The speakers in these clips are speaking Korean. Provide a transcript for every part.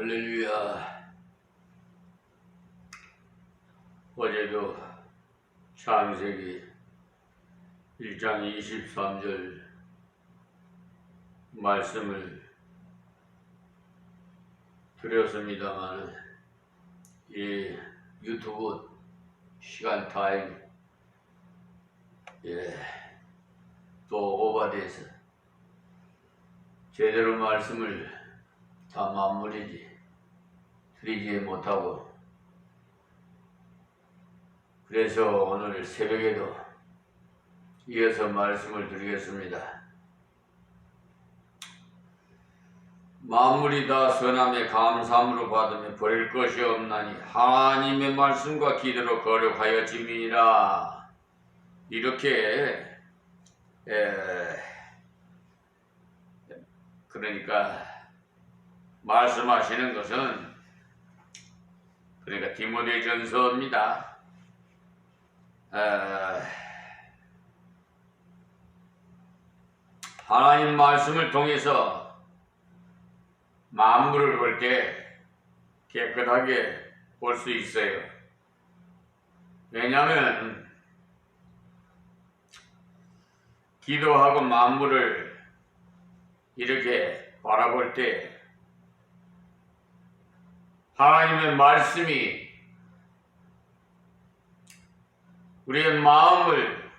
할렐루야. 어제도 창세기 1장 23절 말씀을 드렸습니다만 이 유튜브 시간 타임 또 오버돼서 제대로 말씀을 다 드리지 못하고, 그래서 오늘 새벽에도 이어서 말씀을 드리겠습니다. 만물이 다 선함에 감사함으로 받으며 버릴 것이 없나니 하나님의 말씀과 기도로 거룩하여짐이니라. 이렇게 그러니까 말씀하시는 것은 디모데전서입니다. 하나님 말씀을 통해서 만물을 볼 때 깨끗하게 볼 수 있어요. 왜냐하면 기도하고 만물을 이렇게 바라볼 때 하나님의 말씀이 우리의 마음을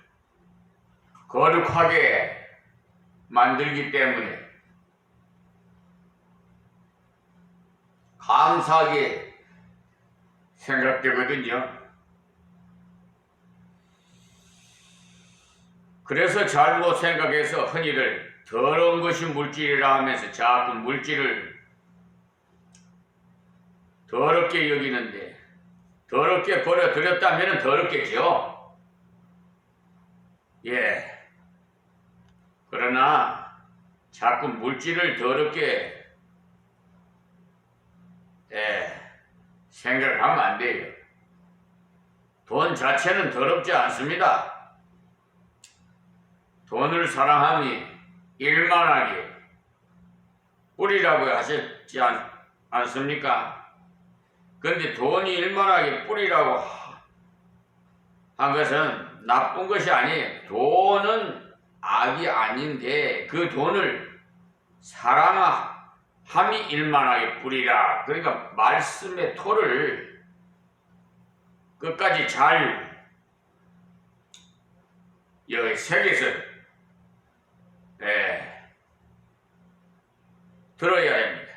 거룩하게 만들기 때문에 감사하게 생각되거든요. 그래서 잘못 생각해서 흔히들 더러운 것이 물질이라 하면서 자꾸 물질을 더럽게 여기는데, 더럽게 버려드렸다면 더럽겠죠. 그러나 자꾸 물질을 더럽게 생각하면 안 돼요. 돈 자체는 더럽지 않습니다. 돈을 사랑함이 일만하게 뿌리라고 하셨지 않습니까? 그런데 돈이 일만하게 뿌리라고 한 것은 나쁜 것이 아니에요. 돈은 악이 아닌데 그 돈을 사랑함이 일만하게 뿌리라. 그러니까 말씀의 토를 끝까지 잘 여기 새겨서 들어야 됩니다.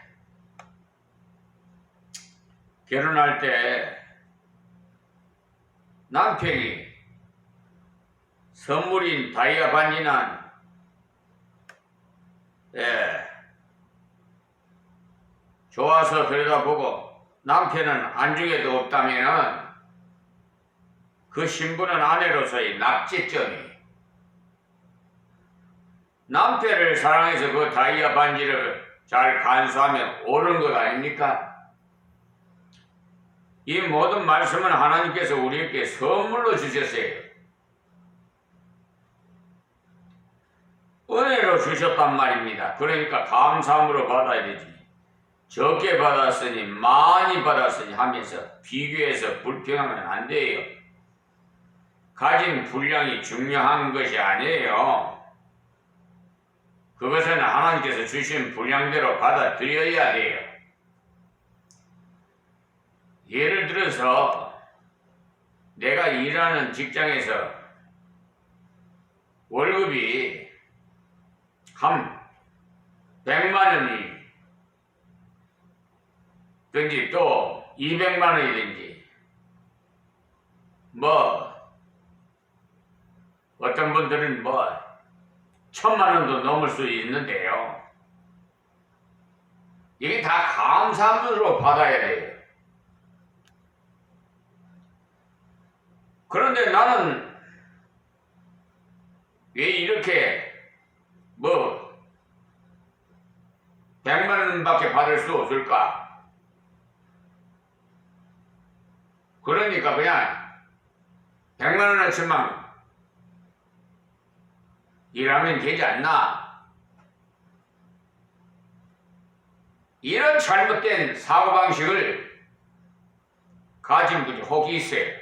결혼할 때 남편이 선물인 다이아 반지는 좋아서 들여다보고 남편은 안중에도 없다면 그 신부는 아내로서의 낙제점이, 남편을 사랑해서 그 다이아 반지를 잘 간수하면 옳은 것 아닙니까? 이 모든 말씀은 하나님께서 우리에게 선물로 주셨어요. 은혜로 주셨단 말입니다. 그러니까 감사함으로 받아야 되지. 적게 받았으니 많이 받았으니 하면서 비교해서 불평하면 안 돼요. 가진 분량이 중요한 것이 아니에요. 그것은 하나님께서 주신 분량대로 받아들여야 돼요. 예를 들어서 내가 일하는 직장에서 월급이 한 100만 원이든지 또 200만 원이든지 어떤 분들은 1000만 원도 넘을 수 있는데요. 이게 다 감사함으로 받아야 돼요. 그런데 나는 왜 이렇게 100만 원밖에 받을 수 없을까? 그러니까 그냥 100만 원어치만 일하면 되지 않나? 이런 잘못된 사고방식을 가진 분이 혹이 있어요.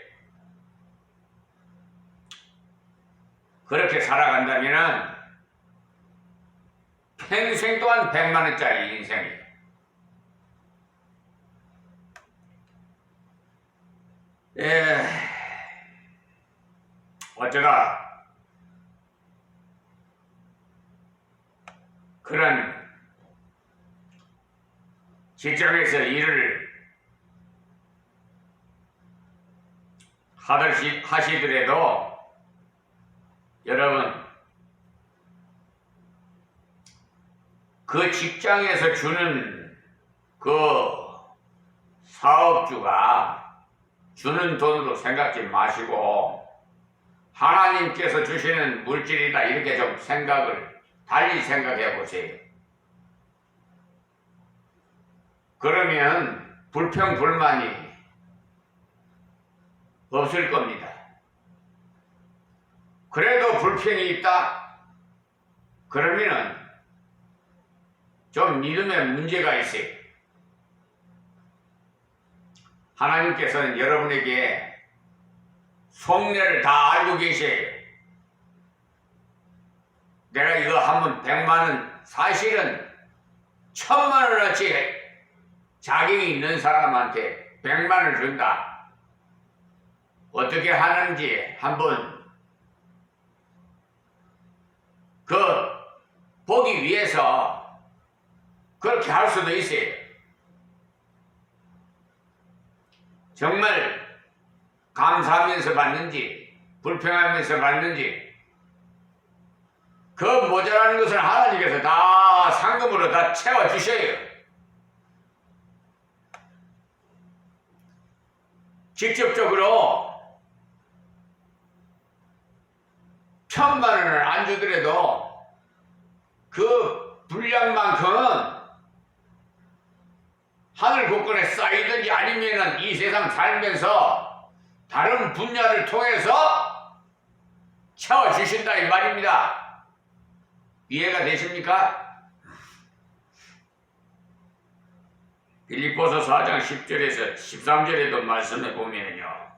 그렇게 살아간다면 평생 동안 100만원짜리 인생이에요. 어쩌다 그런 직장에서 일을 하시더라도 여러분 그 직장에서 주는 그 사업주가 주는 돈으로 생각지 마시고 하나님께서 주시는 물질이다 이렇게 좀 생각을 달리 생각해 보세요. 그러면 불평불만이 없을 겁니다. 그래도 불평이 있다? 그러면은 좀 믿음에 문제가 있어요. 하나님께서는 여러분에게 속내를 다 알고 계셔요. 내가 이거 한번 100만원 사실은 1000만원어치 자격이 있는 사람한테 100만원을 준다. 어떻게 하는지 한번 보기 위해서 그렇게 할 수도 있어요. 정말 감사하면서 받는지 불평하면서 받는지 그 모자라는 것을 하나님께서 다 상금으로 다 채워주셔요. 직접적으로 1000만원을 안 주더라도 그 분량만큼은 하늘 곳간에 쌓이든지 아니면은 이 세상 살면서 다른 분야를 통해서 채워주신다 이 말입니다. 이해가 되십니까? 빌립보서 4장 10절에서 13절에도 말씀해 보면요.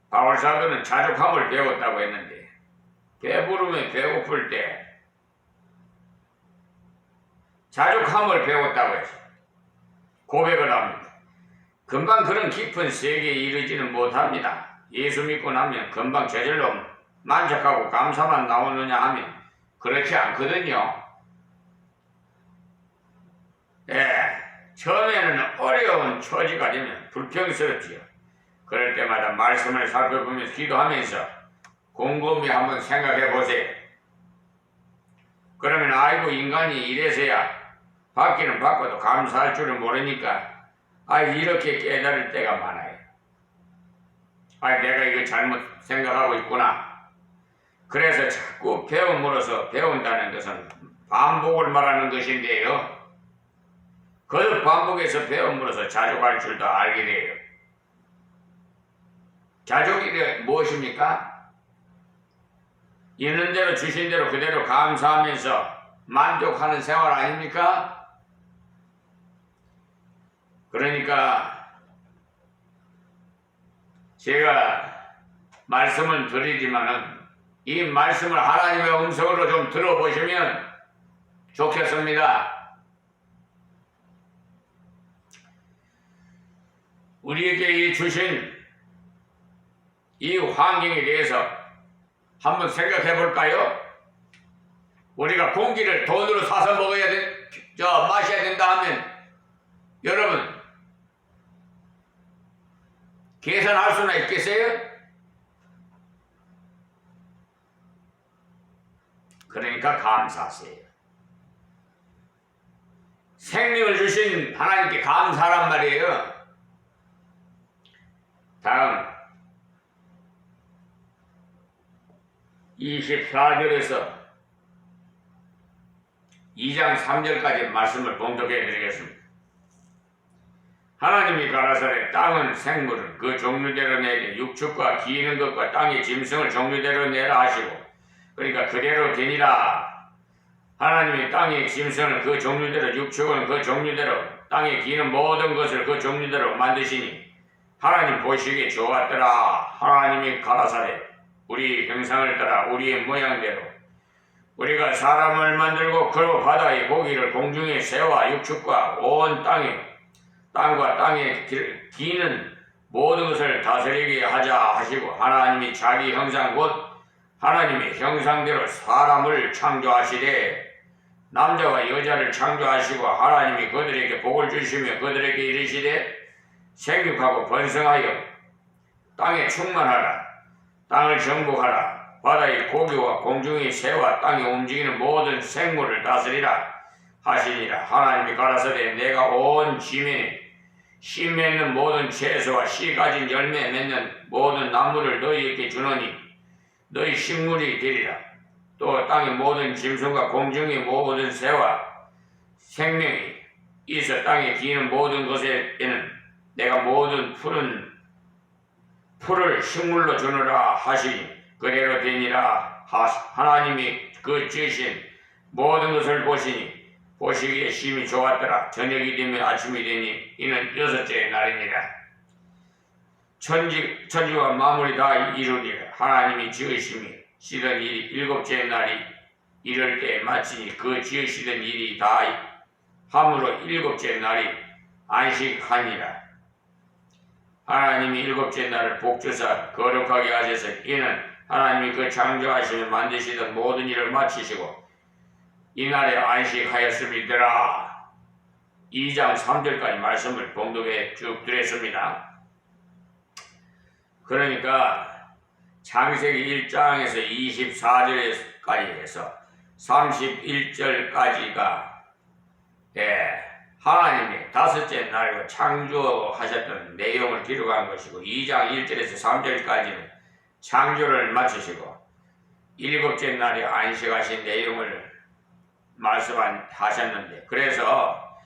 바울 사도는 자족함을 배웠다고 했는데 배부르면 배고플 때 자족함을 배웠다고 해서 고백을 합니다. 금방 그런 깊은 세계에 이르지는 못합니다. 예수 믿고 나면 금방 저절로 만족하고 감사만 나오느냐 하면 그렇지 않거든요. 처음에는 어려운 처지가 되면 불평스럽지요. 그럴 때마다 말씀을 살펴보면서 기도하면서 곰곰이 한번 생각해 보세요. 그러면 아이고 인간이 이래서야 받기는 받고도 감사할 줄을 모르니까 이렇게 깨달을 때가 많아요. 내가 이거 잘못 생각하고 있구나. 그래서 자꾸 배움으로써 배운다는 것은 반복을 말하는 것인데요. 그 반복해서 배움으로써 자족할 줄도 알게 돼요. 자족이 무엇입니까? 있는 대로 주신 대로 그대로 감사하면서 만족하는 생활 아닙니까? 그러니까 제가 말씀을 드리지만은 이 말씀을 하나님의 음성으로 좀 들어보시면 좋겠습니다. 우리에게 이 주신 이 환경에 대해서 한번 생각해 볼까요? 우리가 공기를 돈으로 사서 먹어야 마셔야 된다 하면 여러분 계산할 수나 있겠어요? 그러니까 감사하세요. 생명을 주신 하나님께 감사란 말이에요. 다음 24절에서 2장 3절까지 말씀을 봉독해 드리겠습니다. 하나님이 가라사대 땅은 생물을 그 종류대로 내게 육축과 기는 것과 땅의 짐승을 종류대로 내라 하시고 그러니까 그대로 되니라. 하나님이 땅의 짐승을 그 종류대로, 육축은 그 종류대로, 땅에 기는 모든 것을 그 종류대로 만드시니 하나님 보시기에 좋았더라. 하나님이 가라사대 우리 형상을 따라 우리의 모양대로 우리가 사람을 만들고 그 바다의 고기를 공중의 새와 육축과 온 땅과 땅에 기는 모든 것을 다스리게 하자 하시고 하나님이 자기 형상 곧 하나님의 형상대로 사람을 창조하시되 남자와 여자를 창조하시고 하나님이 그들에게 복을 주시며 그들에게 이르시되 생육하고 번성하여 땅에 충만하라. 땅을 정복하라. 바다의 고기와 공중의 새와 땅에 움직이는 모든 생물을 다스리라 하시니라. 하나님이 가라사대 내가 온 지면에 씨 맺는 모든 채소와 씨 가진 열매 맺는 모든 나무를 너희에게 주노니 너희 식물이 되리라. 또 땅의 모든 짐승과 공중의 모든 새와 생명이 있어 땅에 기는 모든 것에는 내가 모든 풀을 식물로 주노라 하시니 그대로 되니라. 하나님이 그 지으신 모든 것을 보시기에 심히 좋았더라. 저녁이 되면 아침이 되니 이는 여섯째 날이니라. 천지와 만물이 다 이루니라. 하나님이 지으심이 시던 일이 일곱째 날이 이럴 때 마치니 그 지으시던 일이 다 함으로 일곱째 날이 안식하니라. 하나님이 일곱째 날을 복주사 거룩하게 하셔서 이는 하나님이 그 창조하시며 만드시던 모든 일을 마치시고 이날에 안식하였음이더라. 2장 3절까지 말씀을 봉독해 쭉 드렸습니다. 그러니까 창세기 1장에서 24절까지 해서 31절까지가 하나님이 다섯째 날로 창조하셨던 내용을 기록한 것이고 2장 1절에서 3절까지는 창조를 마치시고 일곱째 날에 안식하신 내용을 말씀하셨는데 그래서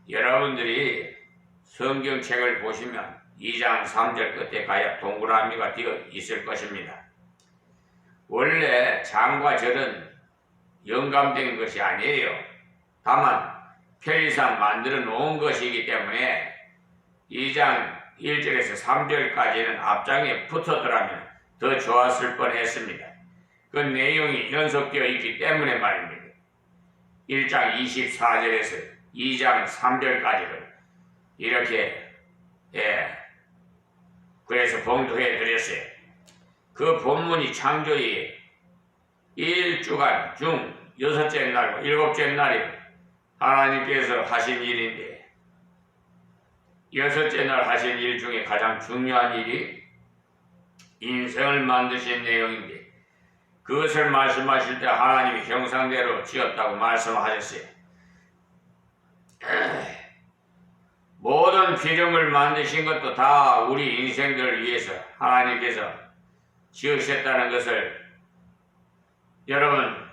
여러분들이 성경책을 보시면 2장 3절 끝에 가야 동그라미가 되어 있을 것입니다. 원래 장과 절은 영감된 것이 아니에요. 다만 편의상 만들어 놓은 것이기 때문에 2장 1절에서 3절까지는 앞장에 붙었더라면 더 좋았을 뻔했습니다. 그 내용이 연속되어 있기 때문에 말입니다. 1장 24절에서 2장 3절까지를 이렇게 그래서 봉독해 드렸어요. 그 본문이 창조의 1주간 중 여섯째 날과 일곱째 날이 하나님께서 하신 일인데 여섯째 날 하신 일 중에 가장 중요한 일이 인생을 만드신 내용인데 그것을 말씀하실 때 하나님이 형상대로 지었다고 말씀하셨어요. 모든 피조물 만드신 것도 다 우리 인생들을 위해서 하나님께서 지으셨다는 것을 여러분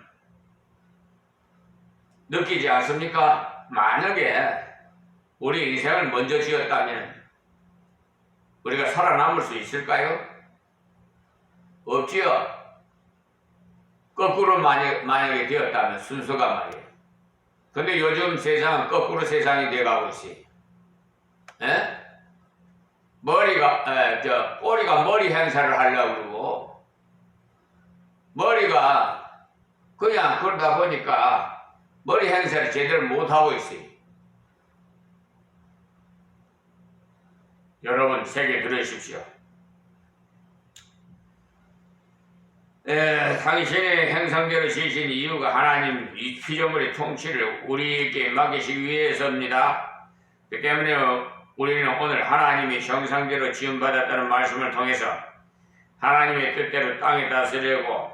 느끼지 않습니까? 만약에 우리 인생을 먼저 지었다면 우리가 살아남을 수 있을까요? 없지요. 거꾸로 만약에 되었다면 순서가 말이에요. 근데 요즘 세상은 거꾸로 세상이 돼가고 있어요. 꼬리가 머리 행사를 하려고 그러고 머리가 그냥 그러다 보니까 머리 행사를 제대로 못하고 있어요. 여러분 새겨 들으십시오. 당신의 형상대로 지으신 이유가 하나님 이 피조물의 통치를 우리에게 맡기시기 위해서입니다. 그 때문에 우리는 오늘 하나님의 형상대로 지음받았다는 말씀을 통해서 하나님의 뜻대로 땅에 다스리고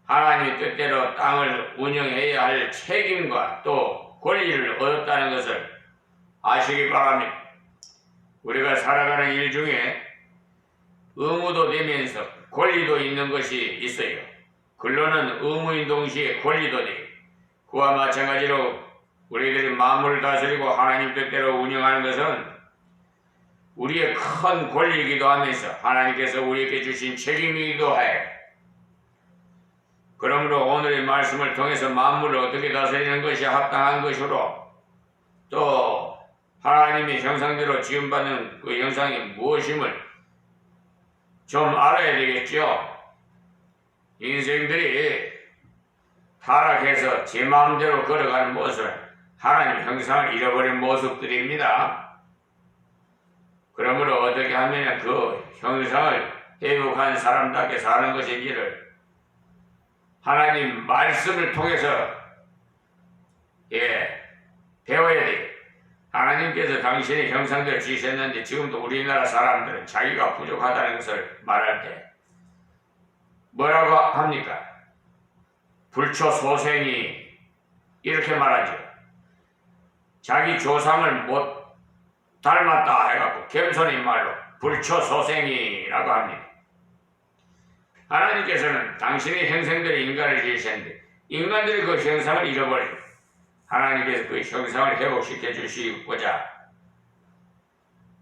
하나님의 뜻대로 땅을 운영해야 할 책임과 또 권리를 얻었다는 것을 아시기 바랍니다. 우리가 살아가는 일 중에 의무도 되면서 권리도 있는 것이 있어요. 근로는 의무인 동시에 권리도 돼. 그와 마찬가지로 우리들이 만물을 다스리고 하나님 뜻대로 운영하는 것은 우리의 큰 권리이기도 하면서 하나님께서 우리에게 주신 책임이기도 해. 그러므로 오늘의 말씀을 통해서 만물을 어떻게 다스리는 것이 합당한 것으로 또 하나님의 형상대로 지음받는 그 형상이 무엇임을 좀 알아야 되겠죠. 인생들이 타락해서 제 마음대로 걸어가는 모습은 하나님 형상을 잃어버린 모습들입니다. 그러므로 어떻게 하면 그 형상을 회복한 사람답게 사는 것인지를 하나님 말씀을 통해서 배워야 돼요. 하나님께서 당신의 형상대로 지으셨는데 지금도 우리나라 사람들은 자기가 부족하다는 것을 말할 때 뭐라고 합니까? 불초소생이 이렇게 말하죠. 자기 조상을 못 닮았다 해갖고 겸손인 말로 불초소생이라고 합니다. 하나님께서는 당신의 형상대로 인간을 지으셨는데 인간들이 그 형상을 잃어버리고 하나님께서 그 형상을 회복시켜 주시고자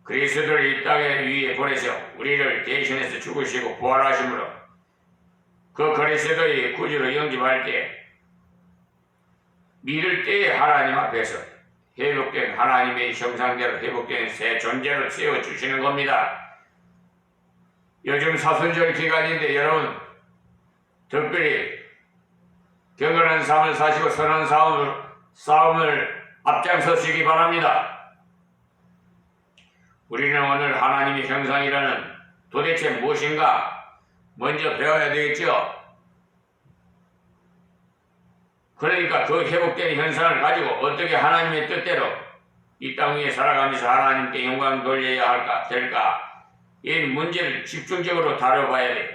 그리스도를 이 땅에 위에 보내서 우리를 대신해서 죽으시고 부활하심으로 그 그리스도의 구주로 영접할 때 믿을 때에 하나님 앞에서 회복된 하나님의 형상대로 회복된 새 존재로 세워주시는 겁니다. 요즘 사순절 기간인데 여러분 특별히 경건한 삶을 사시고 선한 싸움을 앞장서시기 바랍니다. 우리는 오늘 하나님의 형상이라는 도대체 무엇인가 먼저 배워야 되겠죠. 그러니까 그 회복된 현상을 가지고 어떻게 하나님의 뜻대로 이 땅 위에 살아가면서 하나님께 영광 돌려야 될까 이 문제를 집중적으로 다뤄봐야 돼요.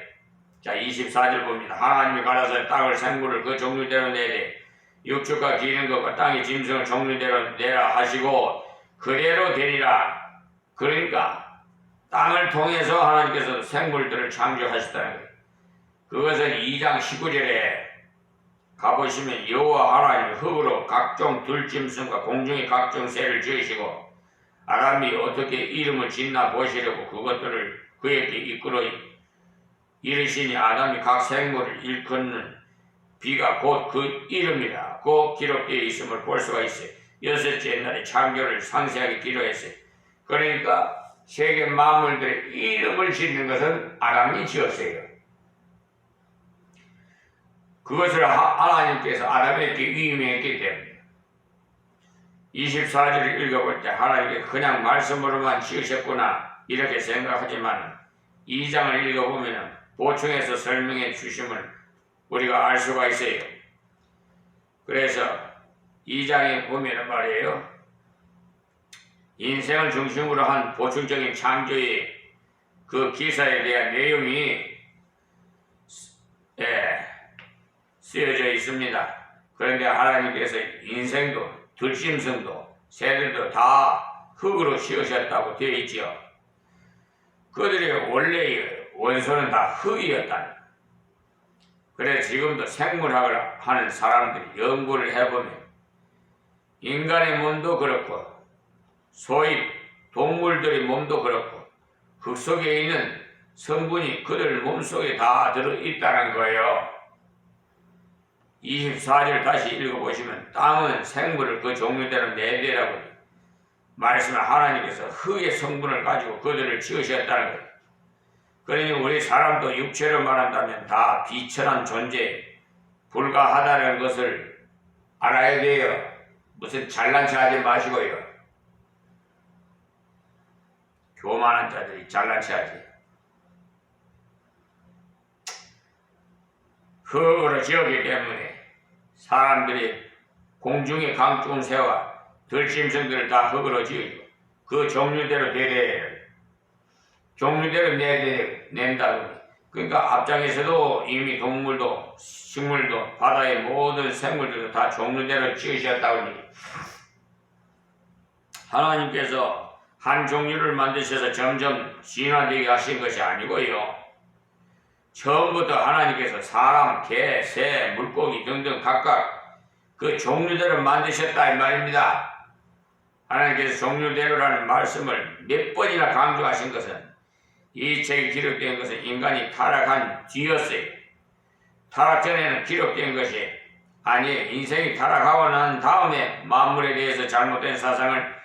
자 24절 봅니다. 하나님이 가라사 땅을 생물을 그 종류대로 내되 육축과 기는 것과 땅의 짐승을 종류대로 내라 하시고 그대로 되리라. 그러니까 땅을 통해서 하나님께서 생물들을 창조하셨다는 거예요. 그것은 2장 19절에 가보시면 여호와 하나님이 흙으로 각종 들짐승과 공중의 각종 새를 지으시고 아람이 어떻게 이름을 짓나 보시려고 그것들을 그에게 이끌어 이르시니 아담이 각 생물을 일컫는 비가 곧 그 이름이라고 기록되어 있음을 볼 수가 있어요. 여섯째 날에 창조를 상세하게 기록했어요. 그러니까 세계 만물들의 이름을 짓는 것은 아담이 지었어요. 그것을 하나님께서 아담에게 위임했기 때문에 24절을 읽어볼 때 하나님께서 그냥 말씀으로만 지으셨구나 이렇게 생각하지만 2장을 읽어보면 보충해서 설명해 주심을 우리가 알 수가 있어요. 그래서 2장에 보면 말이에요. 인생을 중심으로 한 보충적인 창조의 그 기사에 대한 내용이 쓰여져 있습니다. 그런데 하나님께서 인생도 들짐승도 새들도 다 흙으로 씌우셨다고 되어 있지요. 그들의 원래의 원소는 다 흙이었다. 그래서 지금도 생물학을 하는 사람들이 연구를 해보면 인간의 몸도 그렇고 소위 동물들의 몸도 그렇고 흙 속에 있는 성분이 그들 몸속에 다 들어있다는 거예요. 24절 다시 읽어보시면 땅은 생물을 그 종류대로 내되라고 말씀을 하나님께서 흙의 성분을 가지고 그들을 지으셨다는 거예요. 그러니 우리 사람도 육체로 말한다면 다 비천한 존재, 불가하다는 것을 알아야 돼요. 무슨 잘난 체 하지 마시고요. 교만한 자들이 잘난 체 하지. 흙으로 지었기 때문에 사람들이 공중의 강좋은 새와 들짐승들을 다 흙으로 지으고 그 종류대로 종류대로 낸다고. 그러니까 앞장에서도 이미 동물도 식물도 바다의 모든 생물들도 다 종류대로 지으셨다고. 하나님께서 한 종류를 만드셔서 점점 진화되게 하신 것이 아니고요. 처음부터 하나님께서 사람, 개, 새, 물고기 등등 각각 그 종류대로 만드셨다 이 말입니다. 하나님께서 종류대로라는 말씀을 몇 번이나 강조하신 것은 이 책에 기록된 것은 인간이 타락한 뒤였어요. 타락 전에는 기록된 것이 아니에요. 인생이 타락하고 난 다음에 만물에 대해서 잘못된 사상을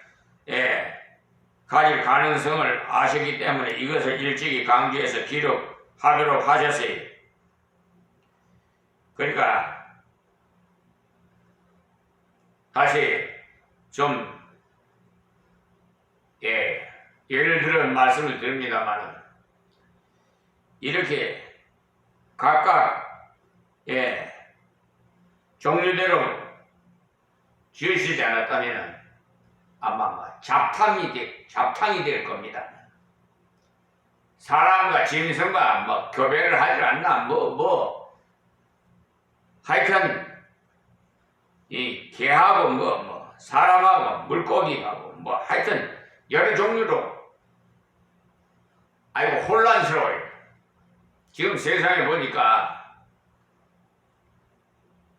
가질 가능성을 아시기 때문에 이것을 일찍이 강조해서 기록하도록 하셨어요. 그러니까 다시 좀 예를 들어 말씀을 드립니다만 이렇게 각각 종류대로 지으시지 않았다면 아마 잡탕이 될 겁니다. 사람과 짐승과 뭐 교배를 하지 않나 하여튼 이 개하고 사람하고 물고기하고 하여튼 여러 종류로 아이고 혼란스러워요. 지금 세상에 보니까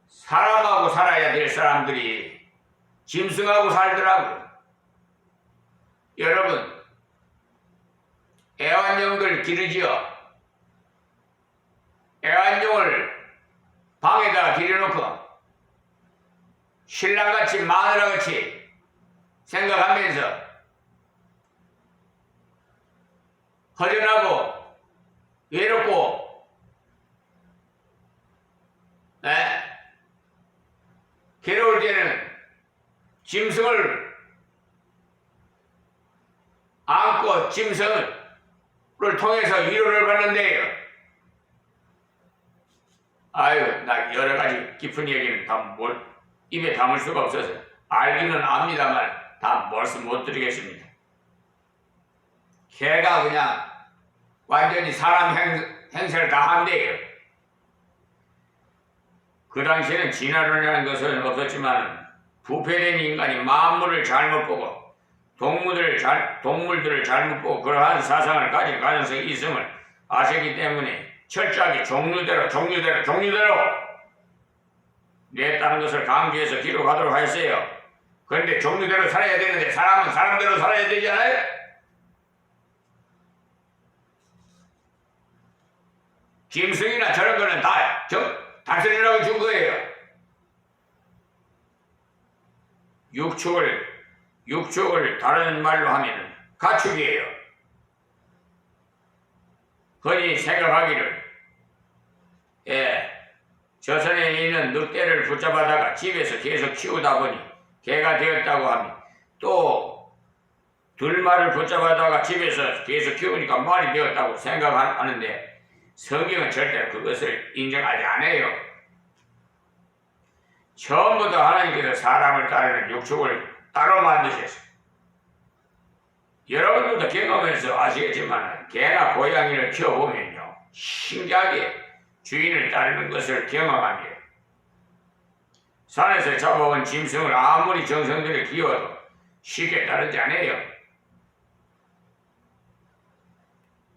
사람하고 살아야 될 사람들이 짐승하고 살더라고요. 여러분 애완용들 기르지요. 애완용을 방에다가 들여놓고 신랑같이 마누라같이 생각하면서 허전하고 외롭고 괴로울 때는 짐승을 안고 짐승을 통해서 위로를 받는데요. 아유, 나 여러 가지 깊은 얘기는 다 입에 담을 수가 없어서 알기는 압니다만 다 말씀 못 드리겠습니다. 개가 그냥 완전히 사람 행세를 다 한대요. 그 당시에는 진화론이라는 것은 없었지만 부패된 인간이 만물을 잘못 보고 동물들을 잘못 보고 그러한 사상을 가진 가능성이 있음을 아시기 때문에 철저하게 종류대로 냈다는 것을 강조해서 기록하도록 하였어요. 그런데 종류대로 살아야 되는데 사람은 사람대로 살아야 되잖아요. 짐승이나 저런 거는 다 다스리라고 준 거예요. 육축을 다른 말로 하면 가축이에요. 흔히 생각하기를 조선에 있는 늑대를 붙잡아다가 집에서 계속 키우다 보니 개가 되었다고 합니다. 또 들말을 붙잡아다가 집에서 계속 키우니까 말이 되었다고 생각하는데 성경은 절대로 그것을 인정하지 않아요. 처음부터 하나님께서 사람을 따르는 육축을 따로 만드셨어요. 여러분들도 경험해서 아시겠지만 개나 고양이를 키워보면요 신기하게 주인을 따르는 것을 경험합니다. 산에서 잡아온 짐승을 아무리 정성들여 키워도 쉽게 따르지 않아요.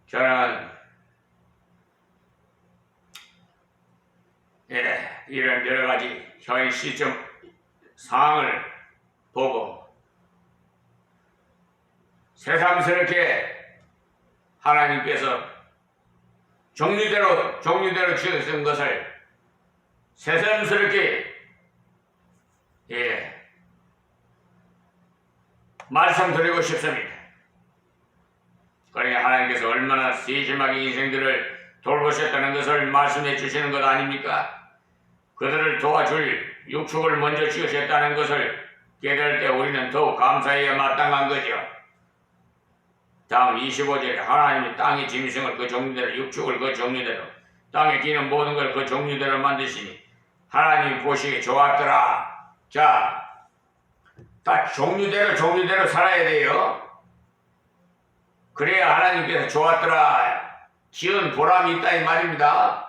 저는 이런 여러 가지 현 시점 상황을 보고 새삼스럽게 하나님께서 종류대로 지으신 것을 새삼스럽게 말씀드리고 싶습니다. 그러니 하나님께서 얼마나 세심하게 인생들을 돌보셨다는 것을 말씀해 주시는 것 아닙니까? 그들을 도와줄 육축을 먼저 지으셨다는 것을 깨달을 때 우리는 더욱 감사해야 마땅한 거죠. 다음 25절에 하나님이 땅의 짐승을 그 종류대로 육축을 그 종류대로 땅에 기는 모든 걸 그 종류대로 만드시니 하나님이 보시기에 좋았더라. 자, 다 종류대로 살아야 돼요. 그래야 하나님께서 좋았더라. 지은 보람이 있다 이 말입니다.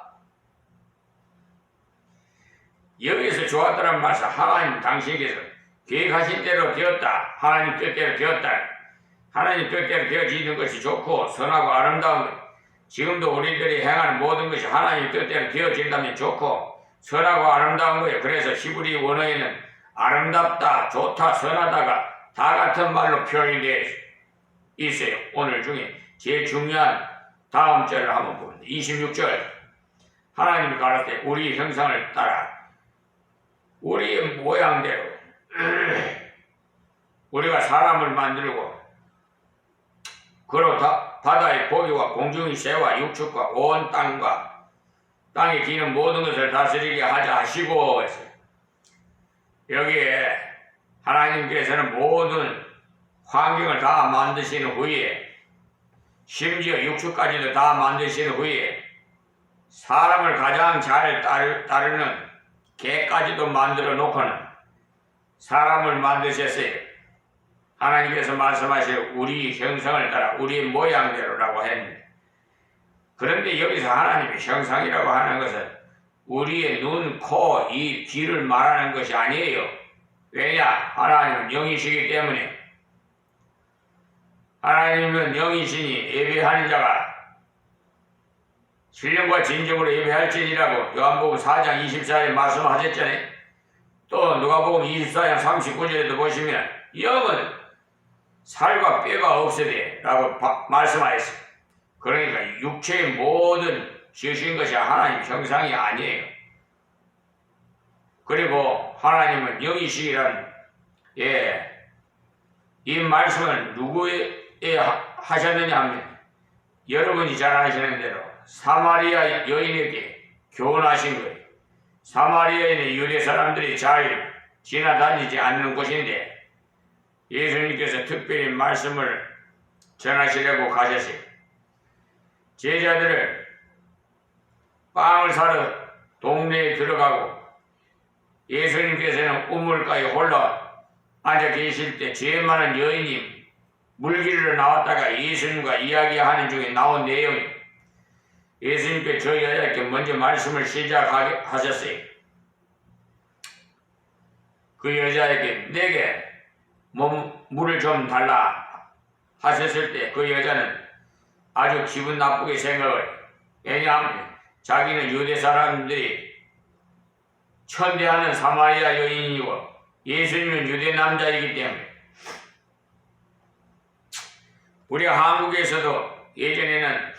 여기서 좋았다는 말씀 하나님 당신께서 계획하신 대로 되었다. 하나님 뜻대로 되었다. 하나님 뜻대로 되어지는 것이 좋고 선하고 아름다운 것. 지금도 우리들이 행하는 모든 것이 하나님 뜻대로 되어진다면 좋고 선하고 아름다운 거예요. 그래서 히브리 원어에는 아름답다, 좋다, 선하다가 다 같은 말로 표현이 되어 있어요. 오늘 중에 제일 중요한 다음 절을 한번 보면 26절 하나님이 가라사대 우리 형상을 따라 우리의 모양대로 우리가 사람을 만들고 그로 바다의 고기와 공중의 새와 육축과 온 땅과 땅에 기는 모든 것을 다스리게 하자 하시고 했어요. 여기에 하나님께서는 모든 환경을 다 만드신 후에 심지어 육축까지도 다 만드신 후에 사람을 가장 잘 따르는 개까지도 만들어 놓고는 사람을 만드셨어요. 하나님께서 말씀하실 우리 형상을 따라 우리의 모양대로라고 했는데, 그런데 여기서 하나님의 형상이라고 하는 것은 우리의 눈, 코, 입, 귀를 말하는 것이 아니에요. 왜냐? 하나님은 영이시기 때문에. 하나님은 영이시니 예배하는 자가 신령과 진정으로 예배할지니라고 요한복음 4장 24절에 말씀하셨잖아요. 또 누가복음 24장 39절에도 보시면 영은 살과 뼈가 없으되 라고 말씀하셨어요. 그러니까 육체의 모든 지으신 것이 하나님 형상이 아니에요. 그리고 하나님은 영이시기란 이 말씀을 누구에 하셨느냐 하면 여러분이 잘 아시는 대로 사마리아 여인에게 교훈하신 거예요. 사마리아에는 유대 사람들이 잘 지나다니지 않는 곳인데 예수님께서 특별히 말씀을 전하시려고 가셨어요. 제자들을 빵을 사러 동네에 들어가고 예수님께서는 우물가에 홀로 앉아 계실 때 죄 많은 여인이 물길로 나왔다가 예수님과 이야기하는 중에 나온 내용이 예수님께 저 여자에게 먼저 말씀을 시작하셨어요. 그 여자에게 내게 물을 좀 달라 하셨을 때 그 여자는 아주 기분 나쁘게 생각을, 왜냐하면 자기는 유대 사람들이 천대하는 사마리아 여인이고 예수님은 유대 남자이기 때문에. 우리가 한국에서도 예전에는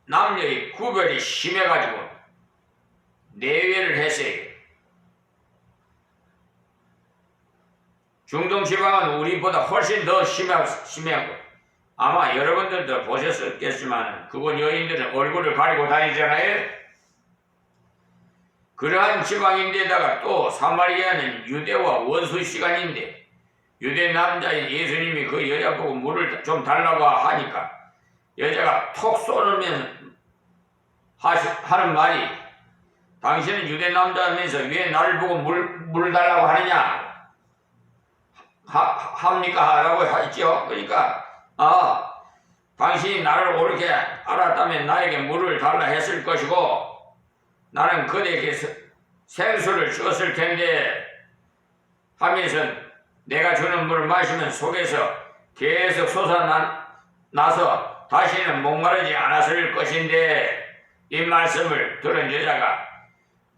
남녀의 구별이 심해가지고 내외를 했어요. 중동 지방은 우리보다 훨씬 더 심하고 아마 여러분들도 보셨겠지만 그곳 여인들은 얼굴을 가리고 다니잖아요. 그러한 지방인데다가 또 사마리아는 유대와 원수 시간인데 유대 남자인 예수님이 그 여자 보고 물을 좀 달라고 하니까 여자가 톡 쏘면서 하는 말이 당신은 유대 남자면서 왜 나를 보고 물 달라고 하느냐 합니까? 라고 하죠. 그러니까 당신이 나를 옳게 알았다면 나에게 물을 달라 했을 것이고 나는 그대에게 생수를 주었을 텐데 하면서 내가 주는 물을 마시면 속에서 계속 솟아나서 다시는 목마르지 않았을 것인데 이 말씀을 들은 여자가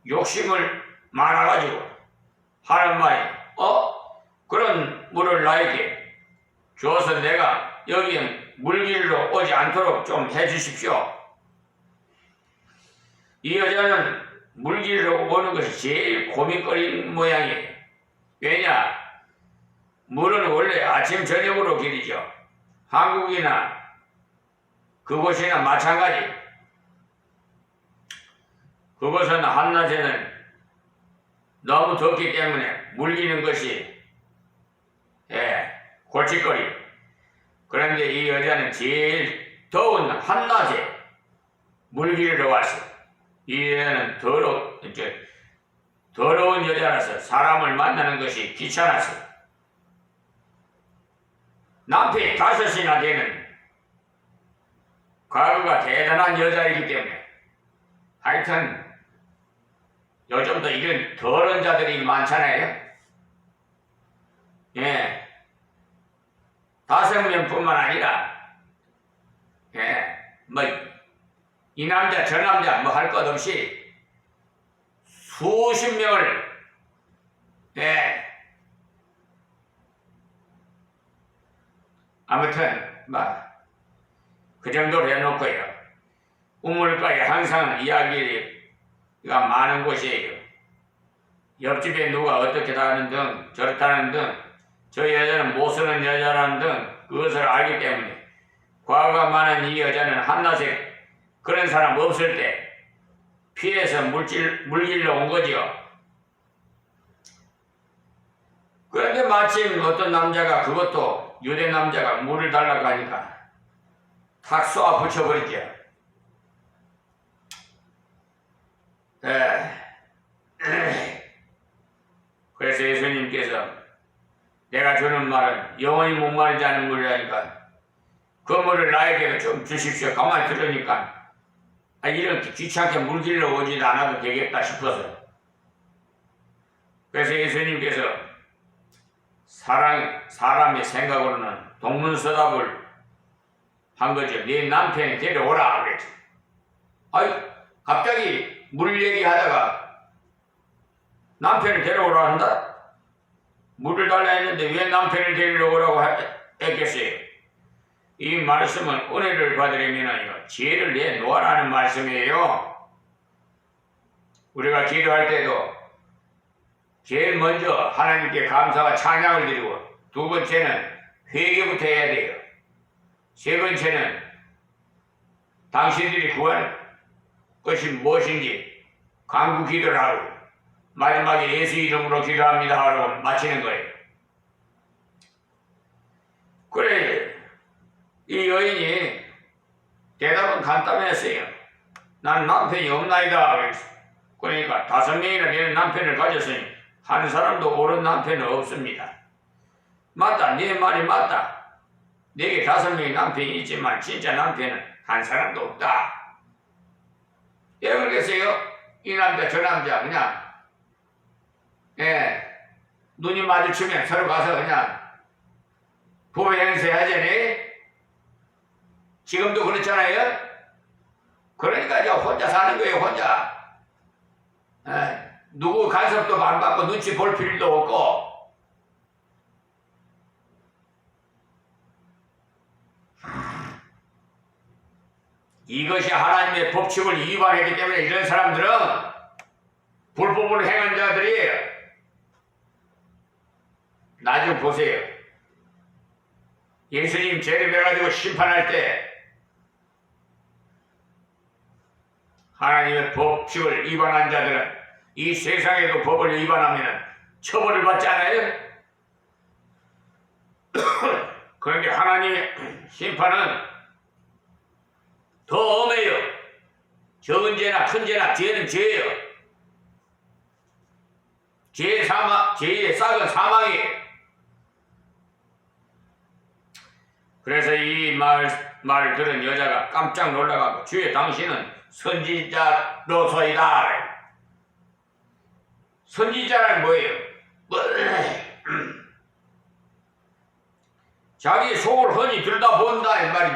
욕심을 많아가지고 하는 말이 그런 물을 나에게 주어서 내가 여기 물길로 오지 않도록 좀 해주십시오. 이 여자는 물길로 오는 것이 제일 고민거리는 모양이에요. 왜냐? 물은 원래 아침 저녁으로 길이죠. 한국이나 그곳이나 마찬가지. 그곳은 한낮에는 너무 덥기 때문에 물기는 것이 골칫거리. 그런데 이 여자는 제일 더운 한낮에 물기르러 왔어요. 이 여자는 더러운 여자라서 사람을 만나는 것이 귀찮았어요. 남편이 5이나 되는 과거가 대단한 여자이기 때문에 하여튼 요즘도 이런 더러운 자들이 많잖아요. 5명뿐만 아니라 이 남자 저 남자 할 것 없이 수십 명을 아무튼 그 정도로 해놓고요. 우물가에 항상 이야기를 많은 곳이에요. 옆집에 누가 어떻게 다는 등 저렇다는 등 저 여자는 못 쓰는 여자라는 등 그것을 알기 때문에 과거가 많은 이 여자는 한낮에 그런 사람 없을 때 피해서 물길로 온 거죠. 그런데 마침 어떤 남자가 그것도 유대 남자가 물을 달라고 하니까 탁 쏘아 붙여버리죠. 그래서 예수님께서 내가 주는 말은 영원히 목마르지 않은 물이라니까 그 물을 나에게도 좀 주십시오. 가만히 들으니까 이렇게 귀찮게 물길로 오지도 않아도 되겠다 싶어서. 그래서 예수님께서 사람의 생각으로는 동문서답을 한 거죠. 네 남편이 데려오라 그랬죠. 갑자기 물 얘기하다가 남편을 데려오라 한다? 물을 달라 했는데 왜 남편을 데리러 오라고 했겠어요? 이 말씀은 은혜를 받으려면요 지혜를 내놓으라는 말씀이에요. 우리가 기도할 때도 제일 먼저 하나님께 감사와 찬양을 드리고 두 번째는 회개부터 해야 돼요. 세 번째는 당신들이 구할 것이 무엇인지 간구 기도를 하고 마지막에 예수 이름으로 기도합니다 하고 마치는 거예요. 그래 이 여인이 대답은 간단했어요. 난 남편이 없나이다. 그러니까 5명이나 되는 남편을 가졌으니 한 사람도 옳은 남편은 없습니다. 맞다. 네 말이 맞다. 내게 5명의 남편이 있지만 진짜 남편은 한 사람도 없다. 왜 그러겠어요? 이 남자 저 남자 그냥 눈이 마주치면 서로 가서 그냥 부부 행세하자니 지금도 그렇잖아요. 그러니까 이제 혼자 사는 거예요. 혼자 누구 간섭도 안 받고 눈치 볼 필요도 없고. 이것이 하나님의 법칙을 위반했기 때문에 이런 사람들은 불법을 행한 자들이에요. 나중 보세요. 예수님 재림해가지고 심판할 때 하나님의 법칙을 위반한 자들은 이 세상에도 법을 위반하면 처벌을 받지 않아요? 그런데 하나님의 심판은 더 엄해요. 적은 죄나 큰 죄나 죄는 죄예요. 죄의 싹은 사망이에요. 그래서 이 말을 들은 여자가 깜짝 놀라가고 주여 당신은 선지자로서이다. 선지자란 뭐예요? 자기 속을 훤히 들여다본다 이 말이죠.